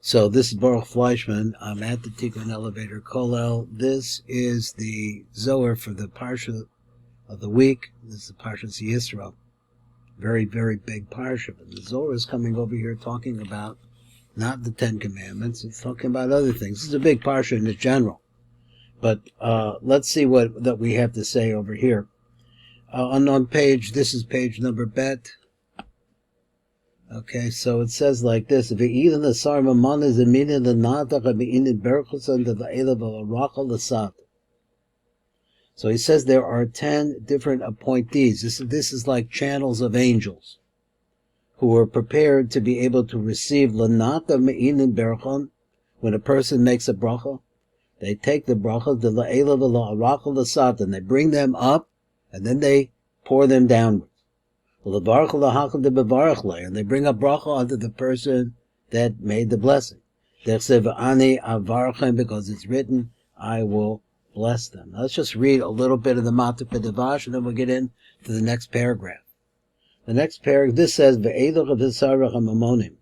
So this is Baruch Fleischman. I'm at the Tikkun Elevator Kollel. This is the Zohar for the parsha of the week. This is the parshas Yisro. Very, very big parsha. But the Zohar is coming over here talking about not the Ten Commandments. It's talking about other things. This is a big parsha in general. But let's see what that we have to say over here. On page, this is page number bet. Okay, so it says like this: so he says there are 10 different appointees. This is like channels of angels who are prepared to be able to receive lanata me'inin berachon. When a person makes a bracha, they take the bracha de la'ela v'la'arachal l'sat, and they bring them up, and then they pour them downward. And they bring a bracha onto the person that made the blessing. Because it's written, I will bless them. Now let's just read a little bit of the Matah Pedavash, and then we'll get into the next paragraph. The next paragraph, this says, Mizumonim,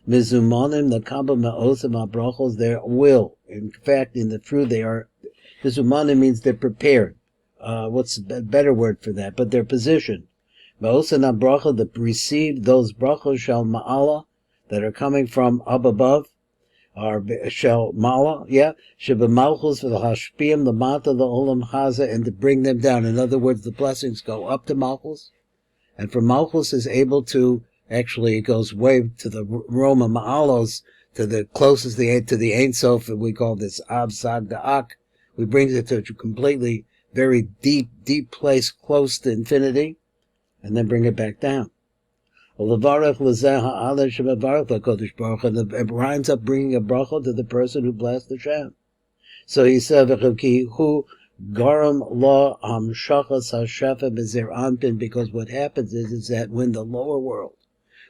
the kaba ma'osim ha'brachos, their will. In fact, in the fruit, they are, Mizumonim means they're prepared. What's a better word for that? But they're positioned. Ma'osin ha'bracha, that received those brachos shall ma'ala, that are coming from up above, or shall ma'ala, shebemalchus v'hashpiyim l'mata l'olam chaza, and to bring them down. In other words, the blessings go up to malchus, and from malchus is able to, actually it goes way to the Roma ma'alos, to the closest to the Ein Sof, we call this Ab Sag Da'ak. We bring it to a completely, very deep place close to infinity, and then bring it back down. And it winds up bringing a bracha to the person who blessed the Shem. So he said, who garam la hamshachas hashefa b'zer anpin, because what happens is that when the lower world,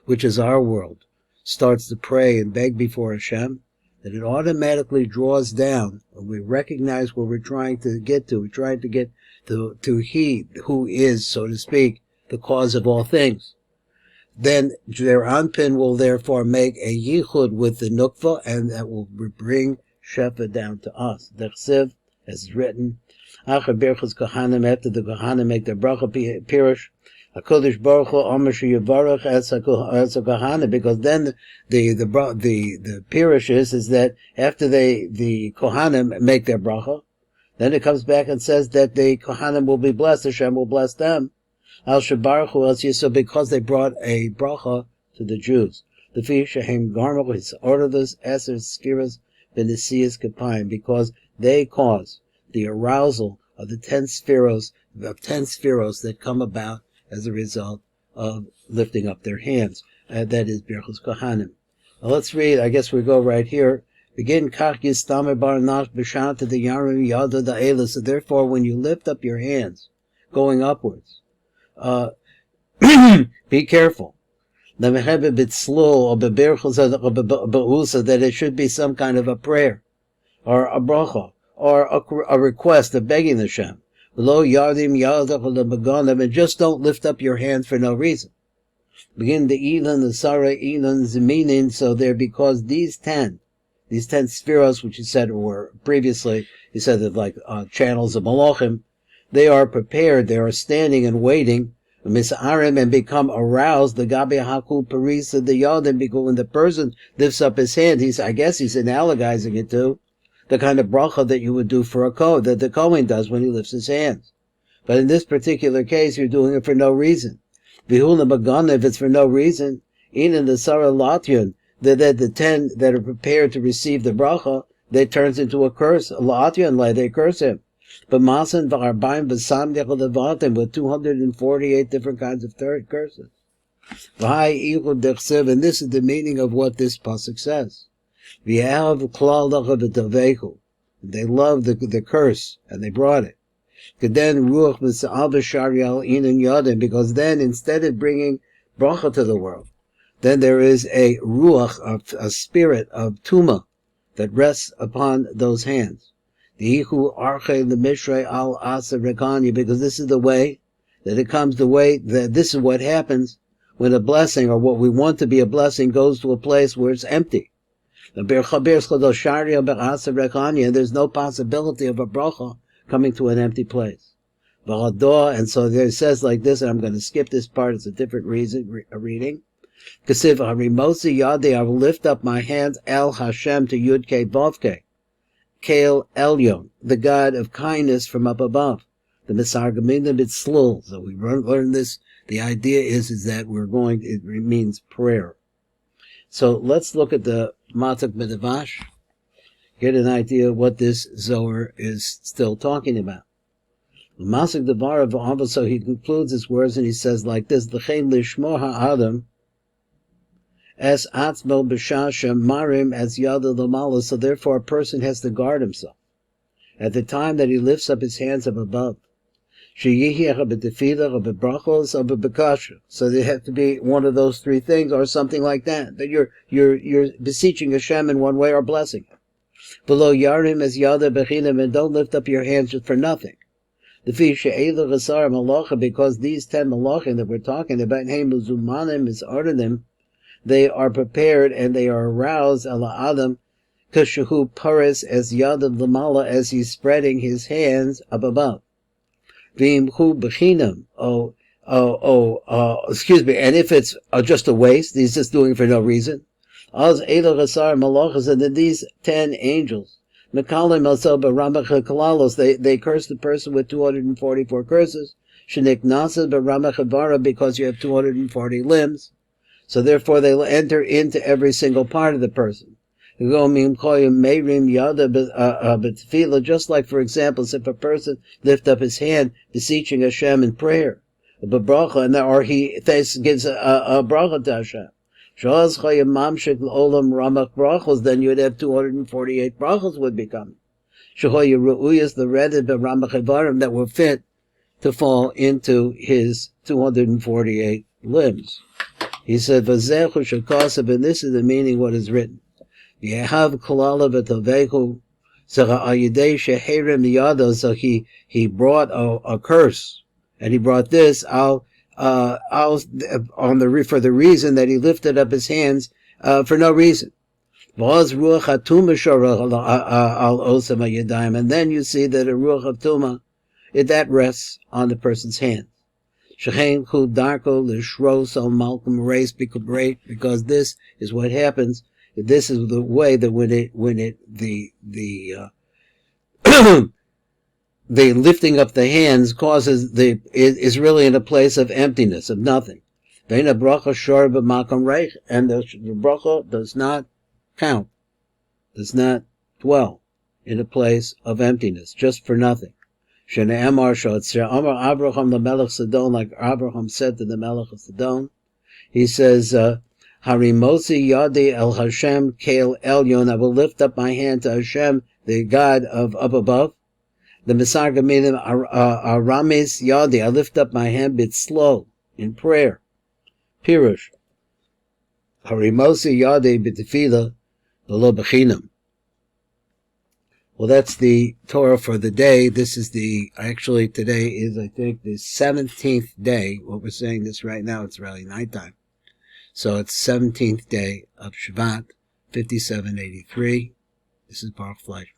which is our world, starts to pray and beg before Hashem, that it automatically draws down, and we recognize where we're trying to get to. We're trying to get to He who is, so to speak, the cause of all things. Then their anpin will therefore make a yichud with the nukva, and that will bring shefa down to us. Dechsiv, as is written, after the kohanim make their bracha pirush, HaKadosh Baruch Hu Omer sheyivarach as a kohanim, because then the pirush is that after the kohanim make their bracha, then it comes back and says that the kohanim will be blessed, Hashem will bless them. Al Shabaruch Hu as Yisro, because they brought a bracha to the Jews. The Fishahem Garmel is orderless Eser Spheres Benesias Kapayim, because they cause the arousal of the 10 spheros that come about as a result of lifting up their hands. That is Birchus Kohanim. Now let's read, I guess we go right here. Begin Kach Yistamer Barnash B'Shat to the Yarim Yada Da'ela. So therefore, when you lift up your hands, going upwards, be careful. That it should be some kind of a prayer, or a bracha, or a request of begging the Shem. And just don't lift up your hands for no reason. Begin the Elon, the Sarah, Elon, Zeminin, so there, because these 10 spheros, which he said were previously, he said that like channels of Malachim, they are prepared, they are standing and waiting, and become aroused, the Gabi Haku Parisa, the Yadim, because when the person lifts up his hand, I guess he's analogizing it to the kind of bracha that you would do for a Kohen, that the Kohen does when he lifts his hands. But in this particular case, you're doing it for no reason. Vihula Magana, if it's for no reason, in the Sarah Latyan, that the 10 that are prepared to receive the bracha, that turns into a curse. Latyan, they curse him. But Masan V'Arbaim V'Sam Dechadavatim, with 248 different kinds of curses. And this is the meaning of what this pasuk says. They love the curse, and they brought it. Because then, instead of bringing bracha to the world, then there is a ruach, a spirit of tuma, that rests upon those hands. Because this is the way that it comes, this is what happens when a blessing, or what we want to be a blessing, goes to a place where it's empty. There's no possibility of a bracha coming to an empty place. And so there it says like this, and I'm going to skip this part, it's a different reading. I will lift up my hands El Hashem to Yud-Ke Vav-Ke, Kael Elyon, the God of kindness from up above. The Misargaminim Bitzlul. So we learn this. The idea is that it means prayer. So let's look at the Matak Medavash, get an idea of what this Zohar is still talking about. Masak Devar of Ava, so he concludes his words and he says like this, L'chein lishmo ha'adam es atzmo b'shasha marim as yada l'mala, so therefore a person has to guard himself at the time that he lifts up his hands up above. So they have to be one of those three things or something like that. That you're beseeching Hashem in one way or blessing Him. Below yarim as yada bechinim, and don't lift up your hands just for nothing. The fish malacha, because these 10 malachim that we're talking about, they are prepared and they are aroused ala adam kashahu paris as yadav lamala, as he's spreading his hands up above. And if it's just a waste, he's just doing it for no reason. And then these 10 angels, they curse the person with 244 curses, because you have 240 limbs. So therefore they will enter into every single part of the person. Just like, for example, if a person lift up his hand beseeching Hashem in prayer, or he gives a bracha to Hashem, then you'd have 248 brachas would become. That were fit to fall into his 248 limbs. He said, and this is the meaning what is written. So he brought a curse, and he brought this for the reason that he lifted up his hands for no reason. And then you see that a ruach of tuma, that rests on the person's hands. Because this is what happens. This is the way that the lifting up the hands is really in a place of emptiness, of nothing. And the bracha does not count, does not dwell in a place of emptiness, just for nothing. Like Abraham said to the Melech of Sidon, he says, Harimosi Yadi El Hashem Kael Elyon, I will lift up my hand to Hashem, the God of up above. The Misargaminim Aramis Yadi, I lift up my hand bit slow in prayer. Pirush. Harimosi Yadi b'tefila below bechinam. Well, that's the Torah for the day. This is today is, I think, the 17th day. What we're saying this right now, it's really nighttime. So it's 17th day of Shevat, 5783. This is Baruch Fleisch.